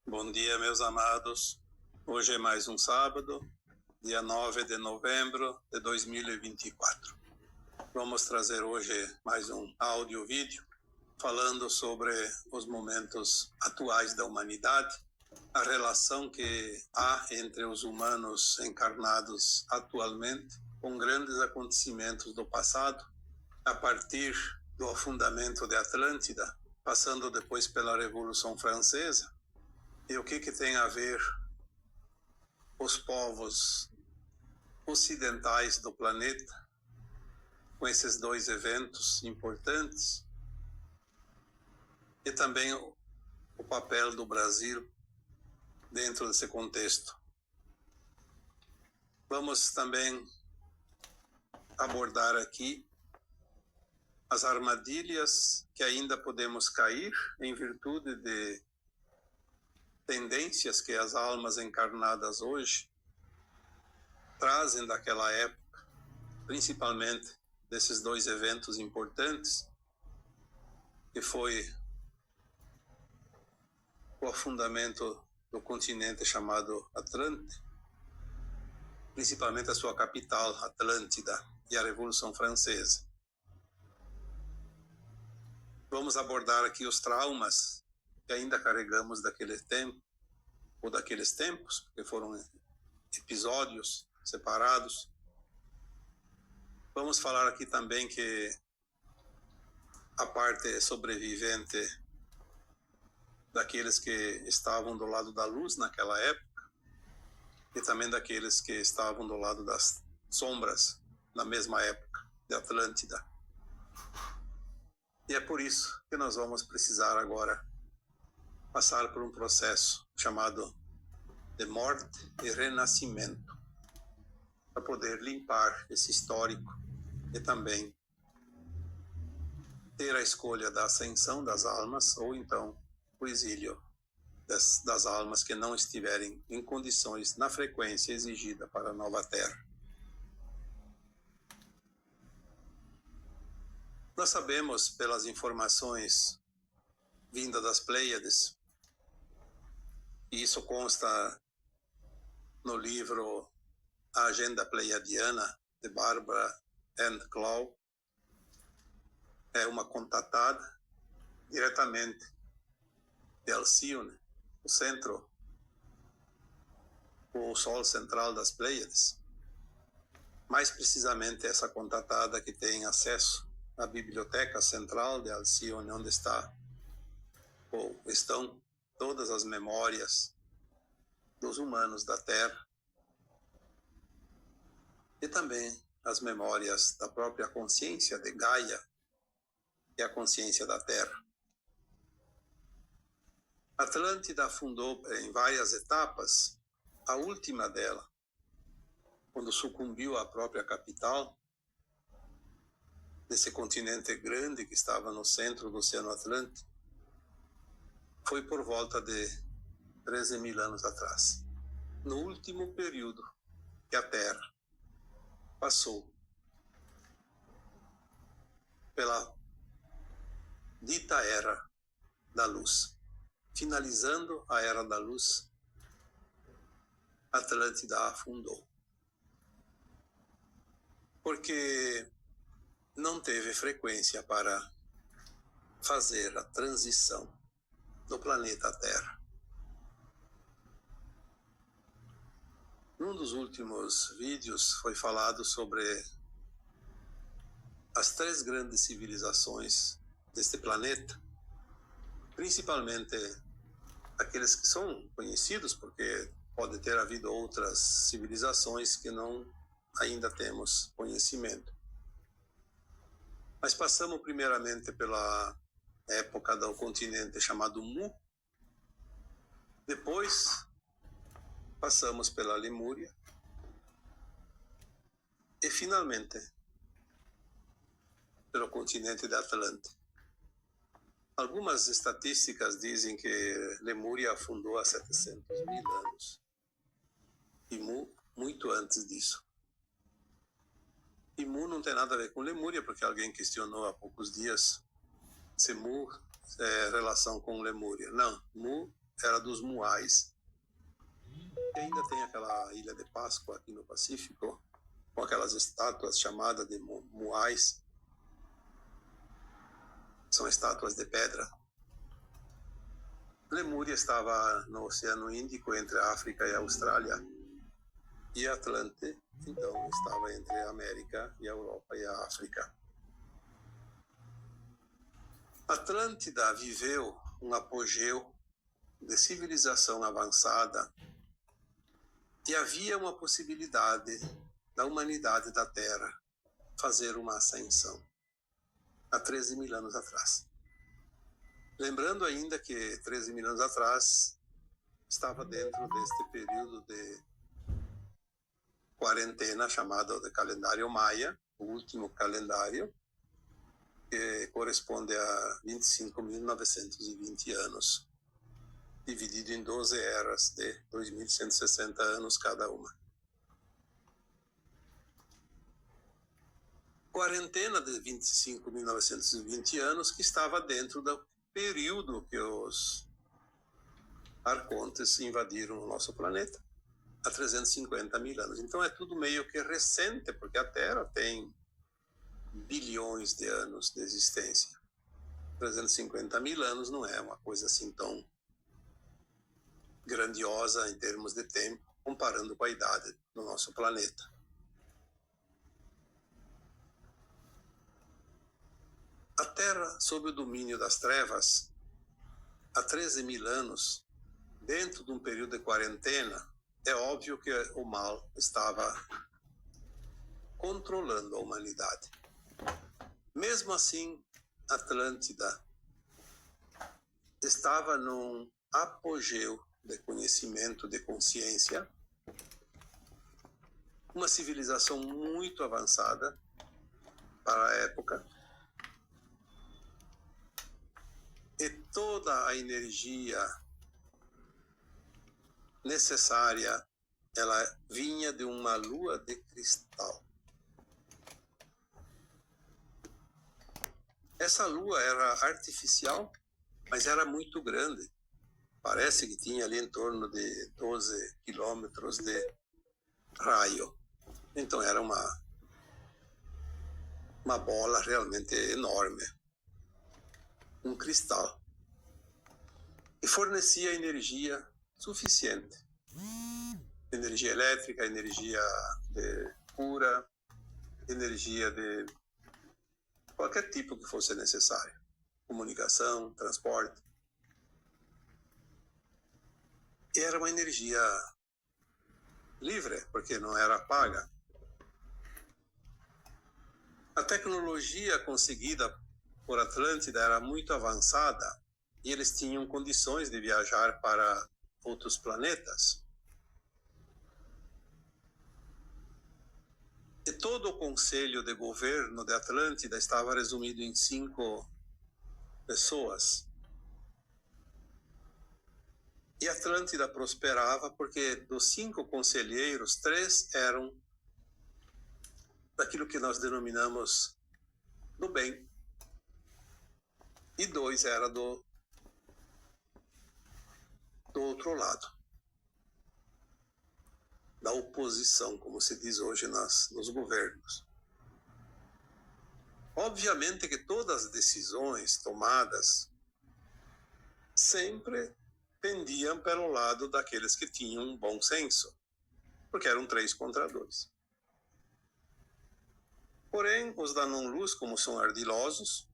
Bom dia, meus amados. Hoje é mais um sábado, dia 9 de novembro de 2024. Vamos trazer hoje mais um áudio-vídeo falando sobre os momentos atuais da humanidade, a relação que há entre os humanos encarnados atualmente com grandes acontecimentos do passado, a partir do afundamento de Atlântida, passando depois pela Revolução Francesa. E o que tem a ver os povos ocidentais do planeta com esses dois eventos importantes? E também o papel do Brasil dentro desse contexto. Vamos também abordar aqui as armadilhas que ainda podemos cair em virtude de tendências que as almas encarnadas hoje trazem daquela época, principalmente desses dois eventos importantes, que foi o afundamento do continente chamado Atlântida, principalmente a sua capital, Atlântida, e a Revolução Francesa. Vamos abordar aqui os traumas que ainda carregamos daquele tempo, ou daqueles tempos, que foram episódios separados. Vamos falar aqui também que a parte sobrevivente daqueles que estavam do lado da luz naquela época, e também daqueles que estavam do lado das sombras na mesma época de Atlântida. E é por isso que nós vamos precisar agora passar por um processo chamado de morte e renascimento, para poder limpar esse histórico e também ter a escolha da ascensão das almas ou então o exílio das almas que não estiverem em condições na frequência exigida para a nova Terra. Nós sabemos pelas informações vindas das Pleiades, e isso consta no livro A Agenda Pleiadiana, de Barbara Ann Clough. É uma contatada diretamente de Alcione, o centro, o sol central das Pleiades. Mais precisamente essa contatada que tem acesso à biblioteca central de Alcione, onde estão todas as memórias dos humanos da Terra e também as memórias da própria consciência de Gaia e a consciência da Terra. Atlântida afundou em várias etapas. A última dela, quando sucumbiu à própria capital desse continente grande que estava no centro do Oceano Atlântico, foi por volta de 13 mil anos atrás, no último período que a Terra passou pela dita Era da Luz. Finalizando a Era da Luz, Atlântida afundou. Porque não teve frequência para fazer a transição do planeta Terra. Num dos últimos vídeos foi falado sobre as 3 grandes civilizações deste planeta, principalmente aqueles que são conhecidos, porque pode ter havido outras civilizações que não ainda temos conhecimento. Mas passamos primeiramente pela época do continente chamado Mu, depois passamos pela Lemúria e finalmente pelo continente de Atlântida. Algumas estatísticas dizem que Lemúria afundou há 700 mil anos e Mu muito antes disso. E Mu não tem nada a ver com Lemúria, porque alguém questionou há poucos dias se Mu é relação com Lemúria. Não, Mu era dos Moais. E ainda tem aquela Ilha de Páscoa aqui no Pacífico, com aquelas estátuas chamadas de Moais. São estátuas de pedra. Lemúria estava no Oceano Índico, entre a África e a Austrália. E Atlante, então, estava entre a América e a Europa e a África. Atlântida viveu um apogeu de civilização avançada e havia uma possibilidade da humanidade da Terra fazer uma ascensão há 13 mil anos atrás. Lembrando ainda que 13 mil anos atrás estava dentro deste período de quarentena chamado de calendário maia, o último calendário, que corresponde a 25.920 anos, dividido em 12 eras de 2.160 anos cada uma. Quarentena de 25.920 anos que estava dentro do período que os arcontes invadiram o nosso planeta, há 350 mil anos. Então é tudo meio que recente, porque a Terra tem bilhões de anos de existência. 350 mil anos não é uma coisa assim tão grandiosa em termos de tempo, comparando com a idade do nosso planeta. A Terra, sob o domínio das trevas, há 13 mil anos, dentro de um período de quarentena, é óbvio que o mal estava controlando a humanidade. Mesmo assim, Atlântida estava num apogeu de conhecimento, de consciência, uma civilização muito avançada para a época, e toda a energia necessária, ela vinha de uma lua de cristal. Essa lua era artificial, mas era muito grande. Parece que tinha ali em torno de 12 quilômetros de raio. Então era uma bola realmente enorme. Um cristal. E fornecia energia suficiente. Energia elétrica, energia de cura, energia de qualquer tipo que fosse necessário. Comunicação, transporte. E era uma energia livre, porque não era paga. A tecnologia conseguida por Atlântida era muito avançada e eles tinham condições de viajar para outros planetas. E todo o conselho de governo de Atlântida estava resumido em 5 pessoas. E Atlântida prosperava porque dos 5 conselheiros, 3 eram daquilo que nós denominamos do bem. E 2 eram do outro lado. Da oposição, como se diz hoje nos governos. Obviamente que todas as decisões tomadas sempre pendiam pelo lado daqueles que tinham um bom senso, porque eram 3 contra 2. Porém, os da não-luz, como são ardilosos,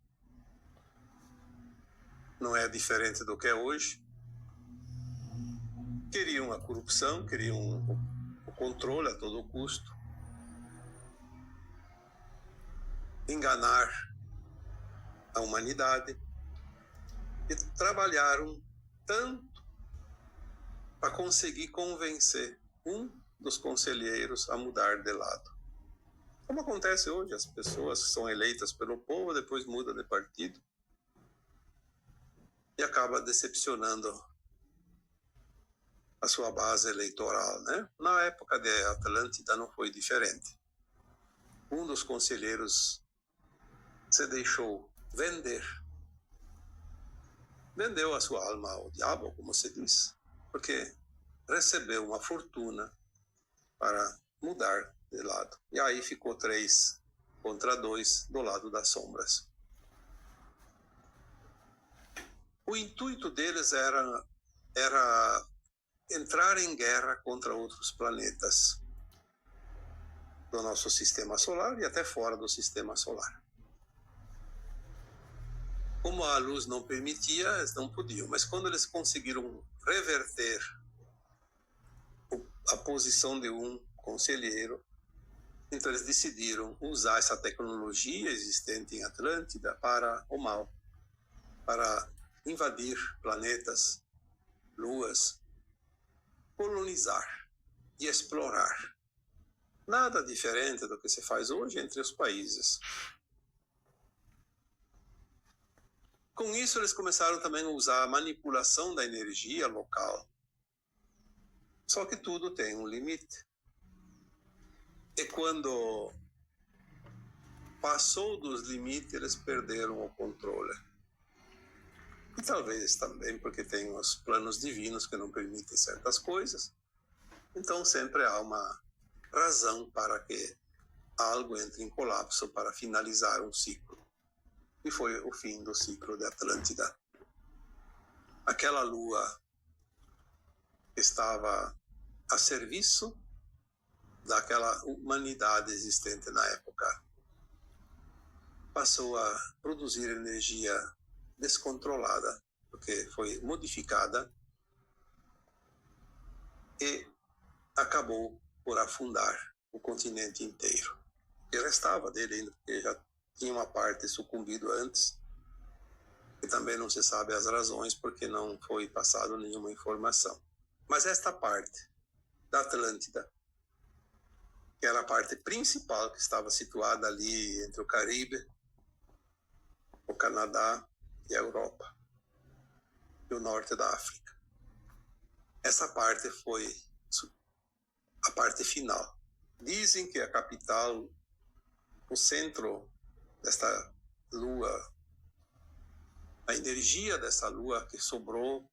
não é diferente do que é hoje, queriam a corrupção, queriam o controle a todo custo, enganar a humanidade, e trabalharam tanto para conseguir convencer um dos conselheiros a mudar de lado. Como acontece hoje, as pessoas são eleitas pelo povo, depois mudam de partido e acaba decepcionando a sua base eleitoral, né? Na época de Atlântida não foi diferente. Um dos conselheiros se deixou vender vendeu a sua alma ao diabo, como se diz, porque recebeu uma fortuna para mudar de lado. E aí ficou 3 contra 2 do lado das sombras. O intuito deles era entrar em guerra contra outros planetas do nosso sistema solar e até fora do sistema solar. Como a luz não permitia, eles não podiam. Mas quando eles conseguiram reverter a posição de um conselheiro, então eles decidiram usar essa tecnologia existente em Atlântida para o mal, para invadir planetas, luas, colonizar e explorar. Nada diferente do que se faz hoje entre os países. Com isso, eles começaram também a usar a manipulação da energia local. Só que tudo tem um limite. E quando passou dos limites, eles perderam o controle. E talvez também porque tem os planos divinos que não permitem certas coisas. Então sempre há uma razão para que algo entre em colapso para finalizar um ciclo. E foi o fim do ciclo de Atlântida. Aquela lua estava a serviço daquela humanidade existente na época. Passou a produzir energia descontrolada, porque foi modificada e acabou por afundar o continente inteiro. E restava dele ainda, porque já tinha uma parte sucumbido antes, e também não se sabe as razões, porque não foi passado nenhuma informação. Mas esta parte da Atlântida, que era a parte principal, que estava situada ali entre o Caribe, o Canadá e a Europa, e o norte da África. Essa parte foi a parte final. Dizem que a capital, o centro desta lua, a energia dessa lua que sobrou,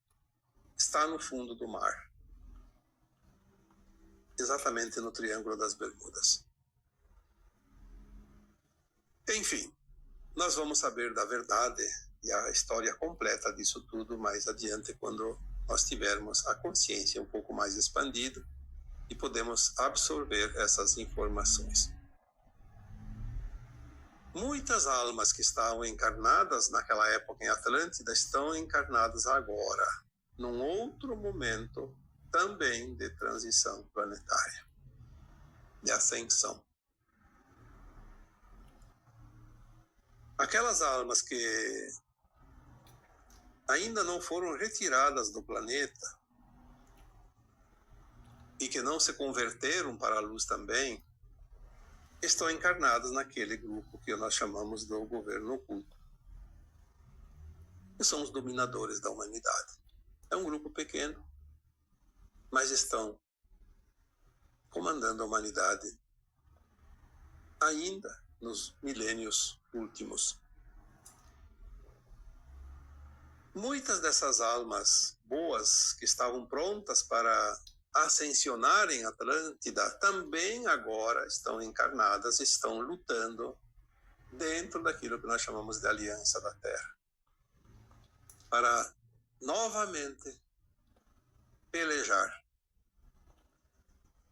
está no fundo do mar, exatamente no Triângulo das Bermudas. Enfim, nós vamos saber da verdade e a história completa disso tudo mais adiante, quando nós tivermos a consciência um pouco mais expandida e podemos absorver essas informações. Muitas almas que estavam encarnadas naquela época em Atlântida estão encarnadas agora, num outro momento também de transição planetária, de ascensão. Aquelas almas que ainda não foram retiradas do planeta e que não se converteram para a luz também, estão encarnadas naquele grupo que nós chamamos do governo oculto, que são os dominadores da humanidade. É um grupo pequeno, mas estão comandando a humanidade ainda nos milênios últimos. Muitas dessas almas boas que estavam prontas para ascensionar em Atlântida também agora estão encarnadas, estão lutando dentro daquilo que nós chamamos de Aliança da Terra, para novamente pelejar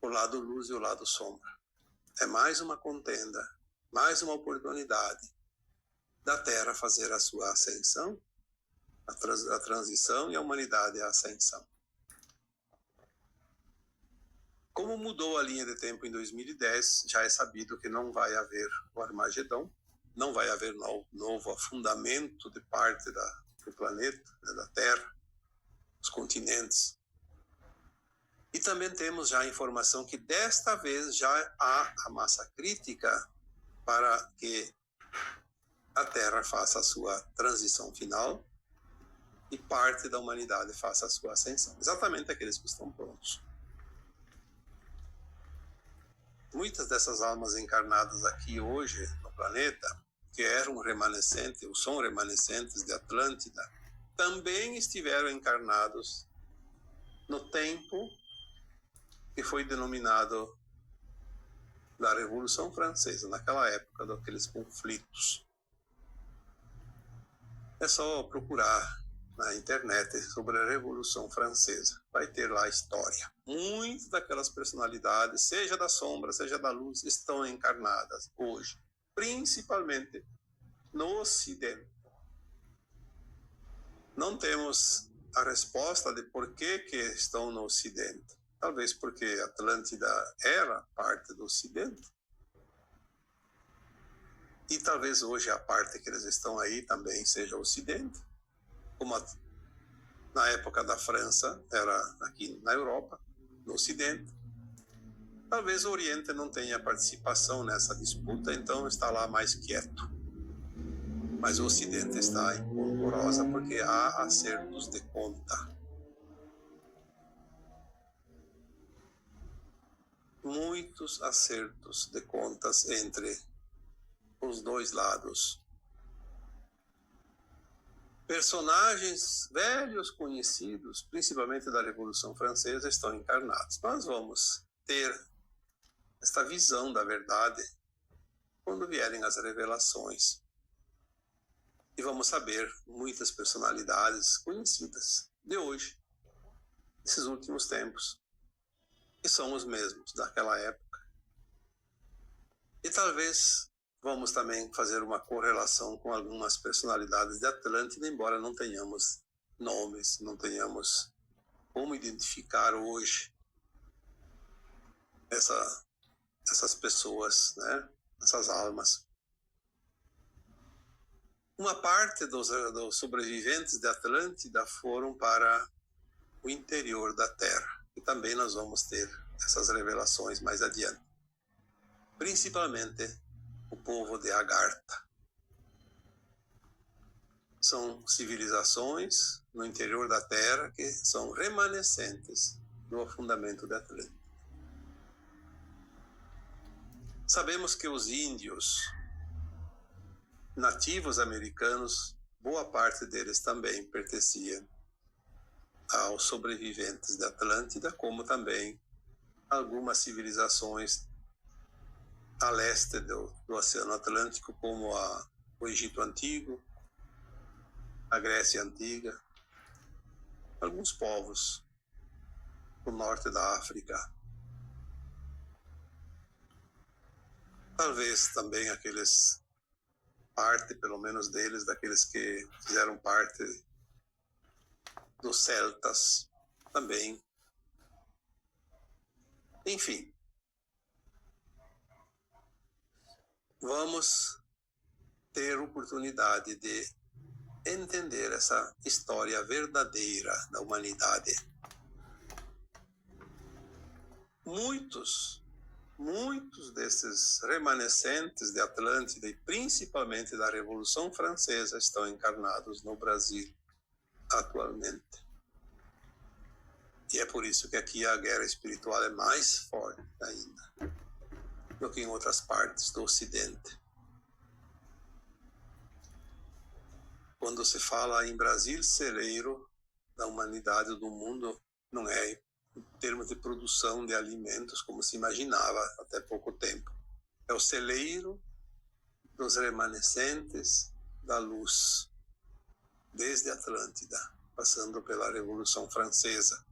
o lado luz e o lado sombra. É mais uma contenda, mais uma oportunidade da Terra fazer a sua ascensão, a transição, e a humanidade a ascensão. Como mudou a linha de tempo em 2010, já é sabido que não vai haver o Armagedon, não vai haver novo afundamento de parte do planeta, da Terra, os continentes. E também temos já a informação que desta vez já há a massa crítica para que a Terra faça a sua transição final e parte da humanidade faça a sua ascensão. Exatamente aqueles que estão prontos. Muitas dessas almas encarnadas aqui hoje no planeta, que eram remanescentes, ou são remanescentes de Atlântida, também estiveram encarnados no tempo que foi denominado da Revolução Francesa, naquela época daqueles conflitos. É só procurar na internet sobre a Revolução Francesa. Vai ter lá a história. Muitas daquelas personalidades, seja da sombra, seja da luz, estão encarnadas hoje, principalmente no Ocidente. Não temos a resposta de por que estão no Ocidente. Talvez porque Atlântida era parte do Ocidente. E talvez hoje a parte que eles estão aí também seja o Ocidente. Como na época da França, era aqui na Europa, no Ocidente. Talvez o Oriente não tenha participação nessa disputa, então está lá mais quieto. Mas o Ocidente está em polvorosa porque há acertos de conta. Muitos acertos de contas entre os dois lados. Personagens velhos conhecidos, principalmente da Revolução Francesa, estão encarnados. Nós vamos ter esta visão da verdade quando vierem as revelações. E vamos saber muitas personalidades conhecidas de hoje, desses últimos tempos, que são os mesmos daquela época. E talvez vamos também fazer uma correlação com algumas personalidades de Atlântida, embora não tenhamos nomes, não tenhamos como identificar hoje essas pessoas, né? Essas almas. Uma parte dos sobreviventes de Atlântida foram para o interior da Terra, e também nós vamos ter essas revelações mais adiante. Principalmente o povo de Agartha. São civilizações no interior da Terra que são remanescentes do afundamento da Atlântida. Sabemos que os índios nativos americanos, boa parte deles também pertencia aos sobreviventes da Atlântida, como também algumas civilizações a leste do Oceano Atlântico, como o Egito Antigo, a Grécia Antiga, alguns povos do norte da África. Talvez também parte, pelo menos deles, daqueles que fizeram parte dos celtas também. Enfim, vamos ter oportunidade de entender essa história verdadeira da humanidade. Muitos desses remanescentes de Atlântida e principalmente da Revolução Francesa estão encarnados no Brasil atualmente. E é por isso que aqui a guerra espiritual é mais forte ainda do que em outras partes do Ocidente. Quando se fala em Brasil, celeiro da humanidade, do mundo, não é em termos de produção de alimentos, como se imaginava até pouco tempo. É o celeiro dos remanescentes da luz, desde Atlântida, passando pela Revolução Francesa.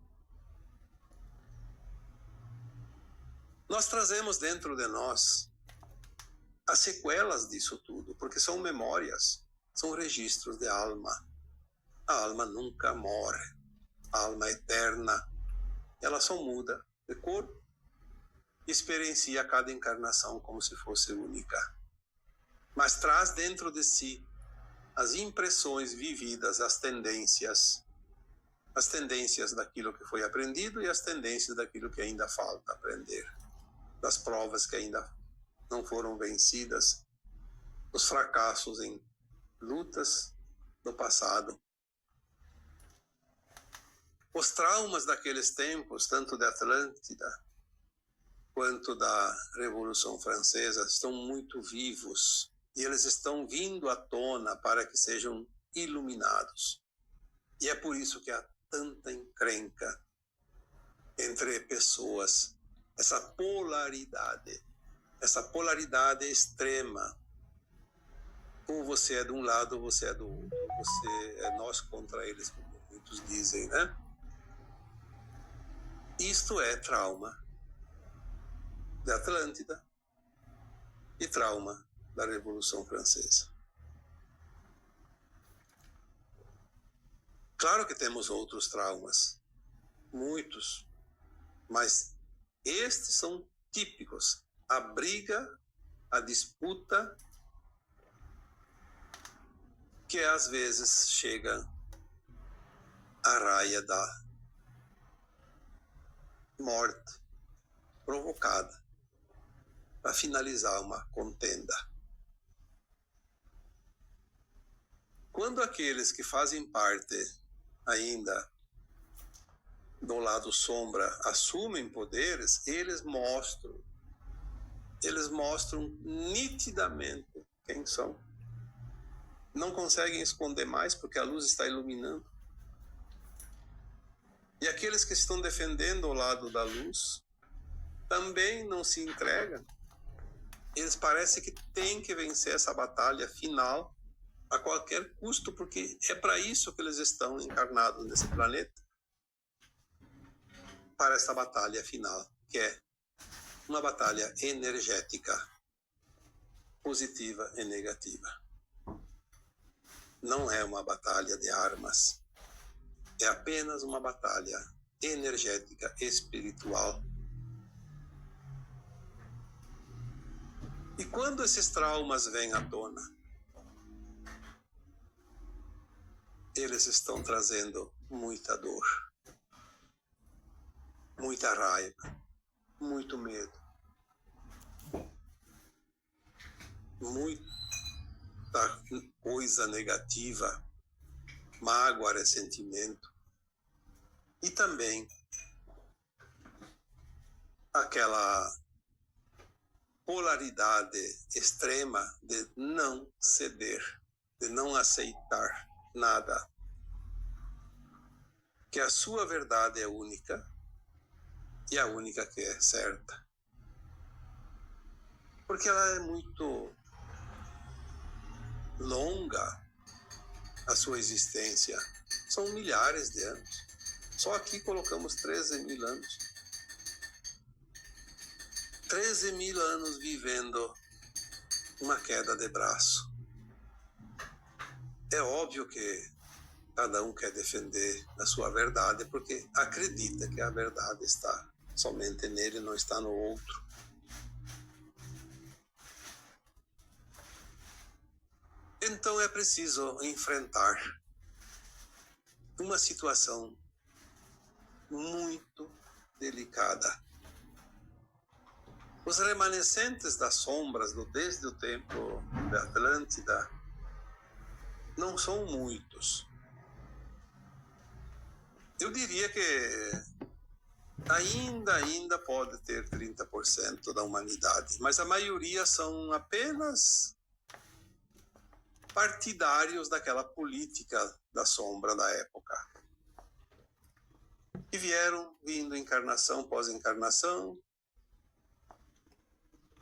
Nós trazemos dentro de nós as sequelas disso tudo, porque são memórias, são registros de alma. A alma nunca morre, a alma é eterna. Ela só muda de corpo e experiencia cada encarnação como se fosse única. Mas traz dentro de si as impressões vividas, as tendências daquilo que foi aprendido e as tendências daquilo que ainda falta aprender, das provas que ainda não foram vencidas, os fracassos em lutas do passado. Os traumas daqueles tempos, tanto da Atlântida quanto da Revolução Francesa, estão muito vivos e eles estão vindo à tona para que sejam iluminados. E é por isso que há tanta encrenca entre pessoas, essa polaridade extrema. Ou você é de um lado ou você é do outro, você é nós contra eles, como muitos dizem, né? Isto é trauma da Atlântida e trauma da Revolução Francesa. Claro que temos outros traumas, muitos, mas estes são típicos. A briga, a disputa, que às vezes chega à raia da morte provocada para finalizar uma contenda. Quando aqueles que fazem parte ainda do lado sombra assumem poderes, eles mostram nitidamente quem são. Não conseguem esconder mais porque a luz está iluminando. E aqueles que estão defendendo o lado da luz também não se entregam. Eles parecem que têm que vencer essa batalha final a qualquer custo, porque é para isso que eles estão encarnados nesse planeta, para essa batalha final, que é uma batalha energética, positiva e negativa. Não é uma batalha de armas, é apenas uma batalha energética, espiritual. E quando esses traumas vêm à tona, eles estão trazendo muita dor, muita raiva, muito medo, muita coisa negativa, mágoa, ressentimento, e também aquela polaridade extrema de não ceder, de não aceitar nada, que a sua verdade é única e a única que é certa, porque ela é muito longa, a sua existência, são milhares de anos, só aqui colocamos 13.000 anos, 13.000 anos vivendo uma queda de braço. É óbvio que cada um quer defender a sua verdade, porque acredita que a verdade está somente nele, não está no outro. Então é preciso enfrentar uma situação muito delicada. Os remanescentes das sombras desde o tempo da Atlântida não são muitos. Eu diria que ainda pode ter 30% da humanidade, mas a maioria são apenas partidários daquela política da sombra da época, que vindo encarnação após encarnação,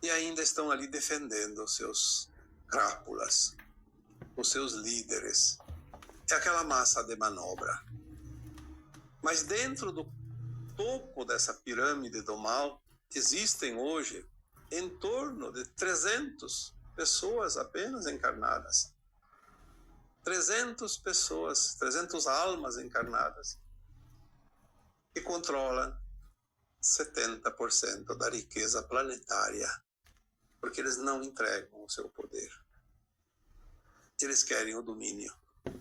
e ainda estão ali defendendo os seus crápulas, os seus líderes. É aquela massa de manobra. Mas dentro do topo dessa pirâmide do mal, existem hoje em torno de 300 pessoas apenas encarnadas. 300 pessoas, 300 almas encarnadas, que controlam 70% da riqueza planetária, porque eles não entregam o seu poder. Eles querem o domínio,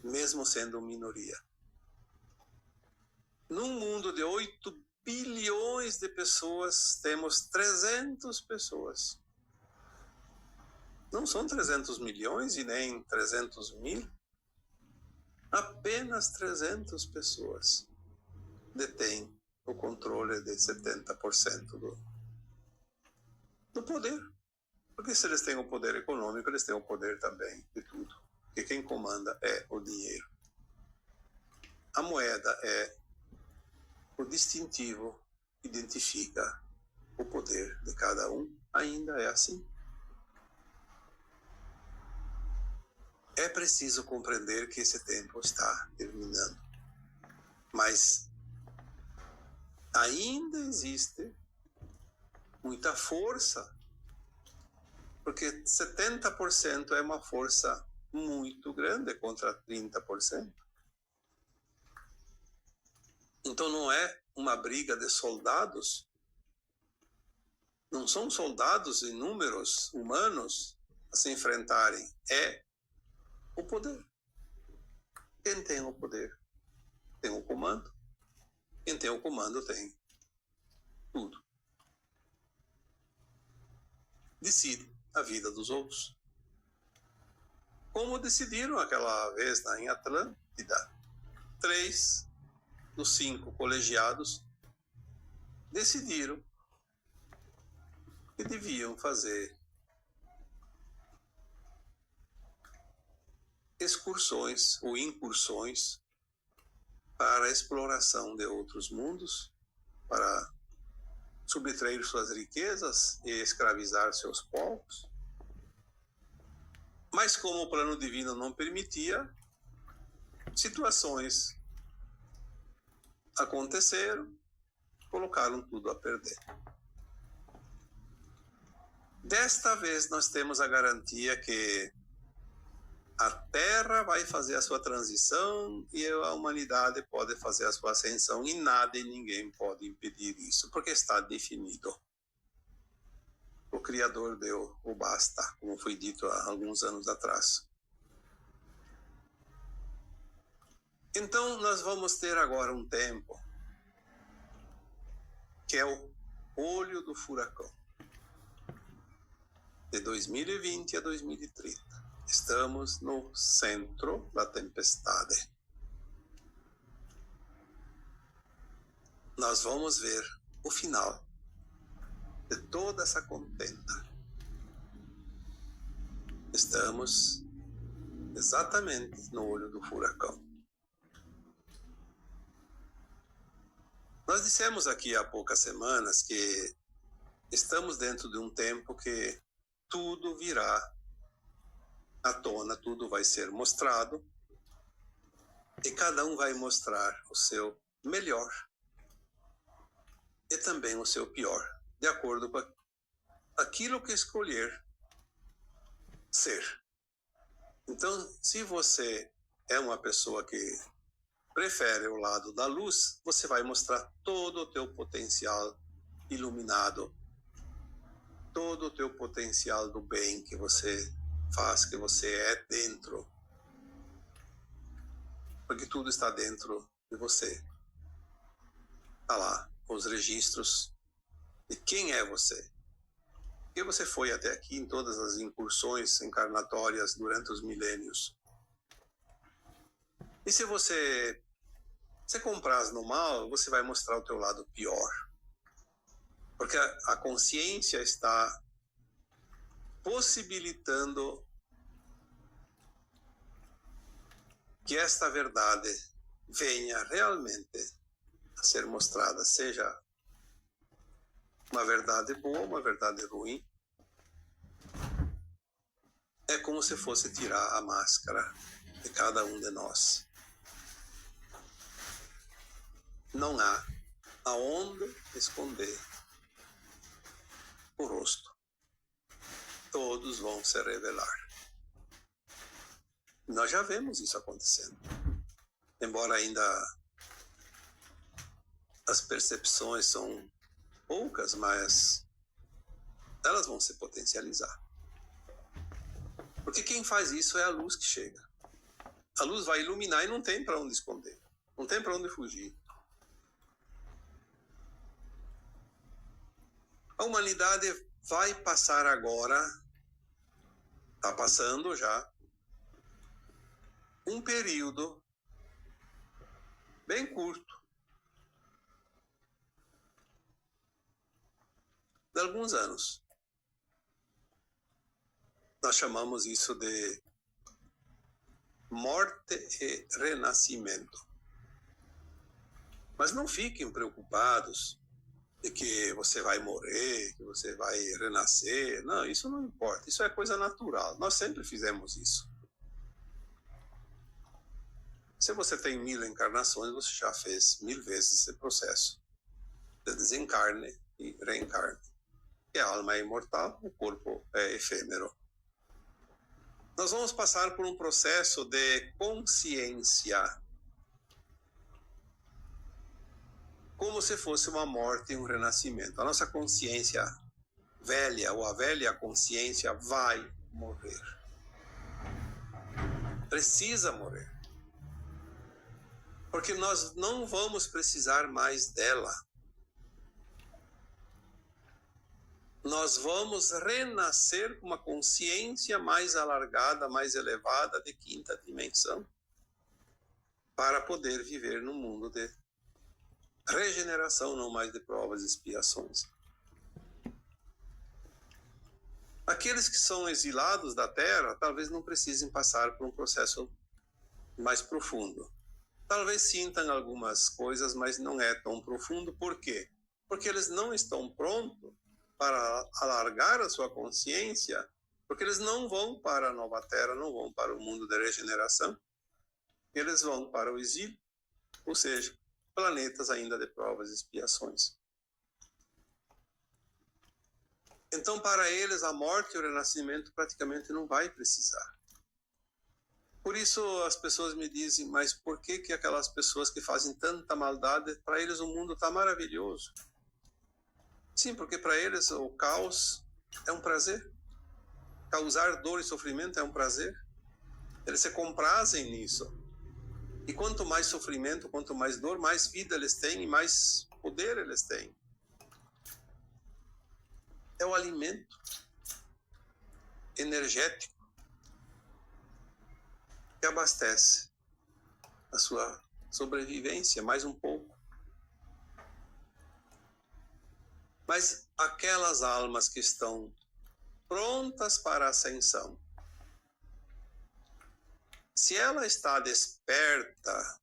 mesmo sendo minoria. Num mundo de 8 bilhões de pessoas, temos 300 pessoas. Não são 300 milhões e nem 300 mil. Apenas 300 pessoas detêm o controle de 70% do poder. Porque se eles têm o poder econômico, eles têm o poder também de tudo. Porque quem comanda é o dinheiro. a moeda é o distintivo que identifica o poder de cada um, ainda é assim. É preciso compreender que esse tempo está terminando, mas ainda existe muita força, porque 70% é uma força muito grande contra 30%. Então não é uma briga de soldados, não são soldados em números humanos a se enfrentarem, é o poder. Quem tem o poder tem o comando. Quem tem o comando tem tudo. Decide a vida dos outros. Como decidiram aquela vez em Atlântida, 3 dos 5 colegiados decidiram que deviam fazer excursões ou incursões para a exploração de outros mundos, para subtrair suas riquezas e escravizar seus povos. Mas como o plano divino não permitia, situações aconteceram, colocaram tudo a perder. Desta vez nós temos a garantia que a Terra vai fazer a sua transição e a humanidade pode fazer a sua ascensão, e nada e ninguém pode impedir isso, porque está definido. O Criador deu o basta, como foi dito há alguns anos atrás. Então nós vamos ter agora um tempo que é o olho do furacão, de 2020 a 2030. Estamos no centro da tempestade. Nós vamos ver o final de toda essa contenda. Estamos exatamente no olho do furacão. Nós dissemos aqui há poucas semanas que estamos dentro de um tempo que tudo virá à tona, tudo vai ser mostrado e cada um vai mostrar o seu melhor e também o seu pior, de acordo com aquilo que escolher ser. Então, se você é uma pessoa que prefere o lado da luz, você vai mostrar todo o teu potencial iluminado, todo o teu potencial do bem que você faz, que você é dentro. Porque tudo está dentro de você. Está lá os registros de quem é você. Porque você foi até aqui em todas as incursões encarnatórias durante os milênios. E se você compras no mal, você vai mostrar o teu lado pior. Porque a consciência está possibilitando que esta verdade venha realmente a ser mostrada, seja uma verdade boa, uma verdade ruim. É como se fosse tirar a máscara de cada um de nós. Não há aonde esconder o rosto. Todos vão se revelar. Nós já vemos isso acontecendo. Embora ainda as percepções são poucas, mas elas vão se potencializar. Porque quem faz isso é a luz que chega. A luz vai iluminar e não tem para onde esconder. Não tem para onde fugir. A humanidade vai passar agora, está passando já, um período bem curto, de alguns anos. Nós chamamos isso de morte e renascimento. Mas não fiquem preocupados de que você vai morrer, que você vai renascer. Não, isso não importa. Isso é coisa natural. Nós sempre fizemos isso. Se você tem 1000 encarnações, você já fez 1000 vezes esse processo de desencarne e reencarne. E a alma é imortal, o corpo é efêmero. Nós vamos passar por um processo de consciência, como se fosse uma morte e um renascimento. A nossa consciência velha, ou a velha consciência, vai morrer. Precisa morrer. Porque nós não vamos precisar mais dela. Nós vamos renascer com uma consciência mais alargada, mais elevada, de 5ª dimensão, para poder viver num mundo de regeneração, não mais de provas e expiações. Aqueles que são exilados da Terra, talvez não precisem passar por um processo mais profundo. Talvez sintam algumas coisas, mas não é tão profundo. Por quê? Porque eles não estão prontos para alargar a sua consciência, porque eles não vão para a nova Terra, não vão para o mundo da regeneração, eles vão para o exílio, ou seja, planetas ainda de provas e expiações. Então, para eles, a morte e o renascimento praticamente não vai precisar. Por isso, as pessoas me dizem, mas por que aquelas pessoas que fazem tanta maldade, para eles o mundo está maravilhoso? Sim, porque para eles o caos é um prazer. Causar dor e sofrimento é um prazer. Eles se comprazem nisso. E quanto mais sofrimento, quanto mais dor, mais vida eles têm e mais poder eles têm. É o alimento energético que abastece a sua sobrevivência mais um pouco. Mas aquelas almas que estão prontas para a ascensão, se ela está desperta,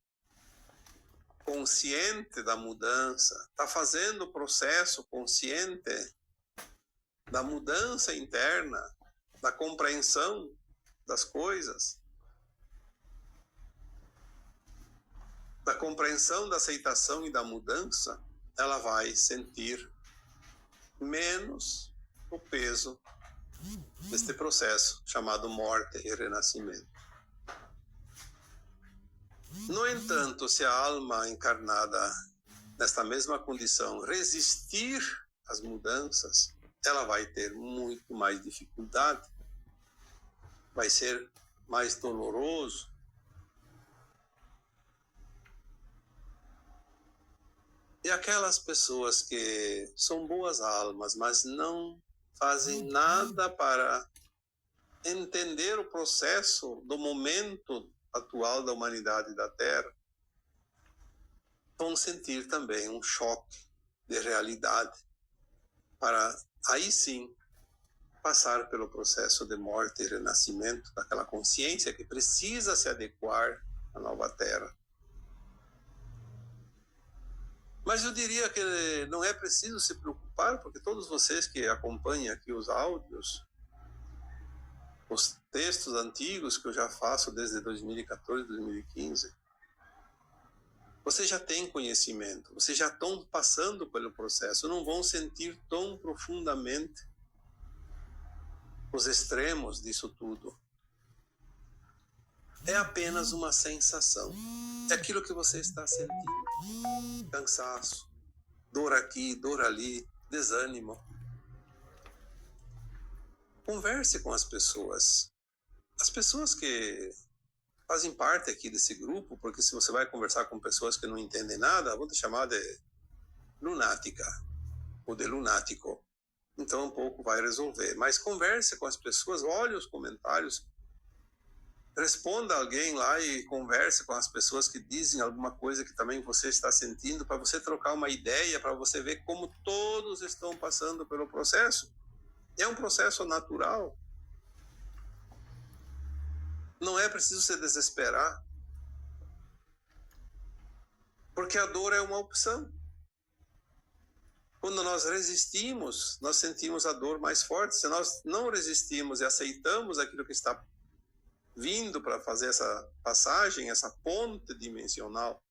consciente da mudança, está fazendo o processo consciente da mudança interna, da compreensão das coisas, da compreensão da aceitação e da mudança, ela vai sentir menos o peso deste processo chamado morte e renascimento. No entanto, se a alma encarnada nesta mesma condição resistir às mudanças, ela vai ter muito mais dificuldade, vai ser mais doloroso. E aquelas pessoas que são boas almas, mas não fazem nada para entender o processo do momento atual da humanidade da Terra, vão sentir também um choque de realidade para aí sim passar pelo processo de morte e renascimento daquela consciência que precisa se adequar à nova Terra. Mas eu diria que não é preciso se preocupar, porque todos vocês que acompanham aqui os áudios, os textos antigos que eu já faço desde 2014, 2015, vocês já têm conhecimento, vocês já estão passando pelo processo, não vão sentir tão profundamente os extremos disso tudo. É apenas uma sensação. É aquilo que você está sentindo. Cansaço, dor aqui, dor ali, desânimo. Converse com as pessoas. As pessoas que fazem parte aqui desse grupo, porque se você vai conversar com pessoas que não entendem nada, vou te chamar de lunática ou de lunático. Então um pouco vai resolver. Mas converse com as pessoas, olhe os comentários, responda alguém lá e converse com as pessoas que dizem alguma coisa que também você está sentindo, para você trocar uma ideia, para você ver como todos estão passando pelo processo. É um processo natural. Não é preciso se desesperar. Porque a dor é uma opção. Quando nós resistimos, nós sentimos a dor mais forte. Se nós não resistimos e aceitamos aquilo que está vindo para fazer essa passagem, essa ponte dimensional,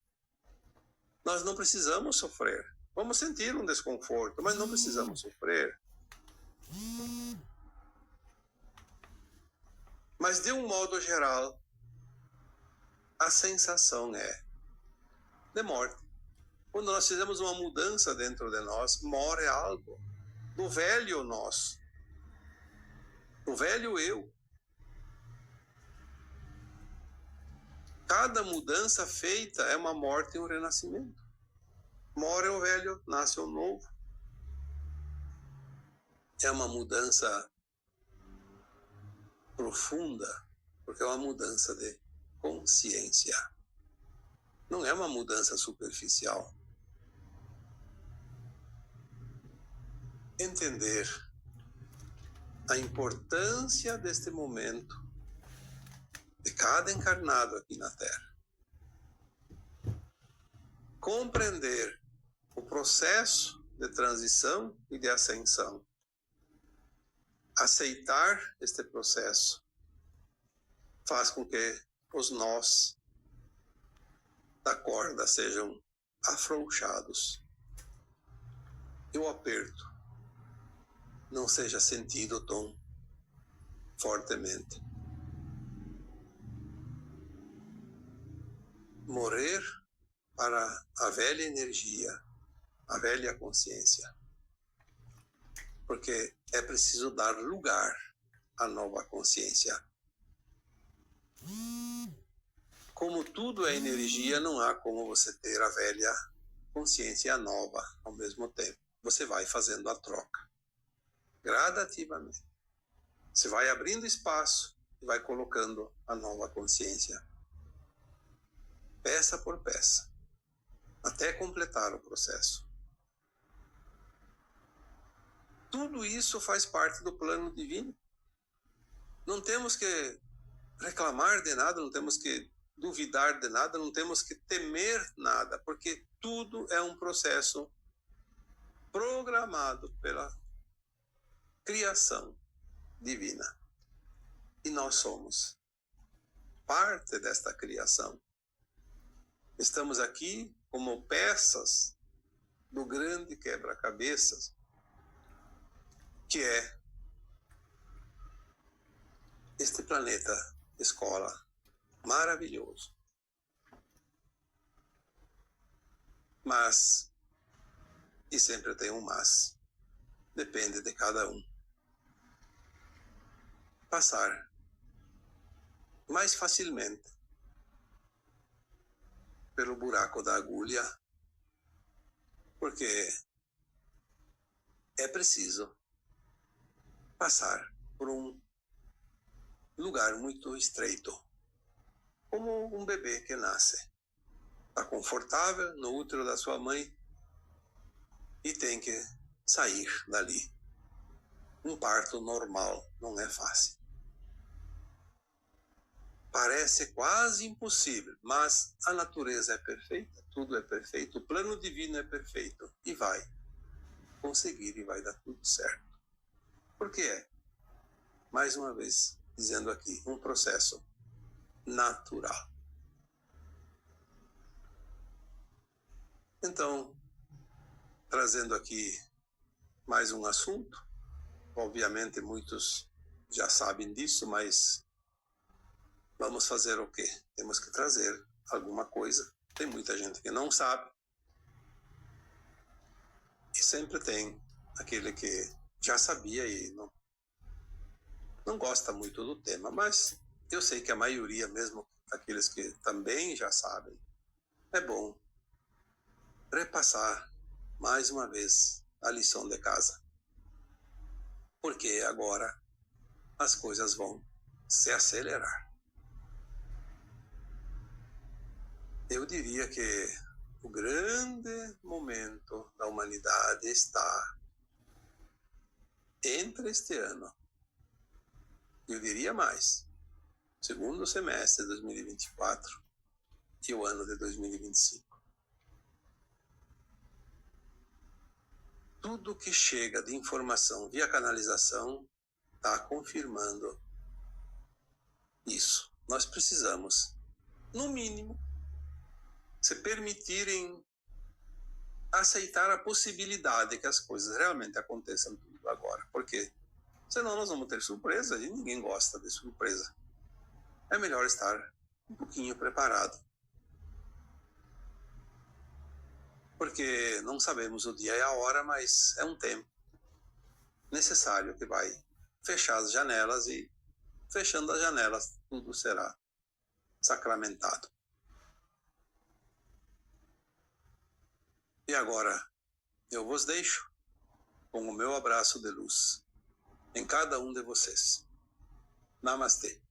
nós não precisamos sofrer. Vamos sentir um desconforto, mas não precisamos sofrer. Mas, de um modo geral, a sensação é de morte. Quando nós fizemos uma mudança dentro de nós, morre algo do velho nós, do velho eu. Cada mudança feita é uma morte e um renascimento. Morre o velho, nasce o novo. É uma mudança profunda, porque é uma mudança de consciência. Não é uma mudança superficial. Entender a importância deste momento de cada encarnado aqui na Terra. Compreender o processo de transição e de ascensão. Aceitar este processo faz com que os nós da corda sejam afrouxados e o aperto não seja sentido tão fortemente. Morrer para a velha energia, a velha consciência. Porque é preciso dar lugar à nova consciência. Como tudo é energia, não há como você ter a velha consciência e a nova ao mesmo tempo. Você vai fazendo a troca, gradativamente. Você vai abrindo espaço e vai colocando a nova consciência, peça por peça, até completar o processo. Tudo isso faz parte do plano divino. Não temos que reclamar de nada, não temos que duvidar de nada, não temos que temer nada, porque tudo é um processo programado pela criação divina. E nós somos parte desta criação. Estamos aqui como peças do grande quebra-cabeças, que é este planeta escola maravilhoso. Mas, e sempre tem um mas, depende de cada um, passar mais facilmente pelo buraco da agulha, porque é preciso passar por um lugar muito estreito, como um bebê que nasce. Está confortável no útero da sua mãe e tem que sair dali. Um parto normal não é fácil. Parece quase impossível, mas a natureza é perfeita, tudo é perfeito, o plano divino é perfeito e vai conseguir e vai dar tudo certo. Por que é? Mais uma vez, dizendo aqui, um processo natural. Então, trazendo aqui mais um assunto, obviamente muitos já sabem disso, mas vamos fazer o quê? Temos que trazer alguma coisa. Tem muita gente que não sabe. E sempre tem aquele que já sabia e não gosta muito do tema. Mas eu sei que a maioria, mesmo aqueles que também já sabem, é bom repassar mais uma vez a lição de casa. Porque agora as coisas vão se acelerar. Eu diria que o grande momento da humanidade está entre este ano, eu diria mais, segundo semestre de 2024 e o ano de 2025. tudo que chega de informação via canalização está confirmando isso. Nós precisamos, no mínimo, se permitirem aceitar a possibilidade que as coisas realmente aconteçam tudo agora. Porque senão nós vamos ter surpresa e ninguém gosta de surpresa. É melhor estar um pouquinho preparado. Porque não sabemos o dia e a hora, mas é um tempo necessário que vai fechar as janelas e, fechando as janelas, tudo será sacramentado. E agora, eu vos deixo com o meu abraço de luz em cada um de vocês. Namastê.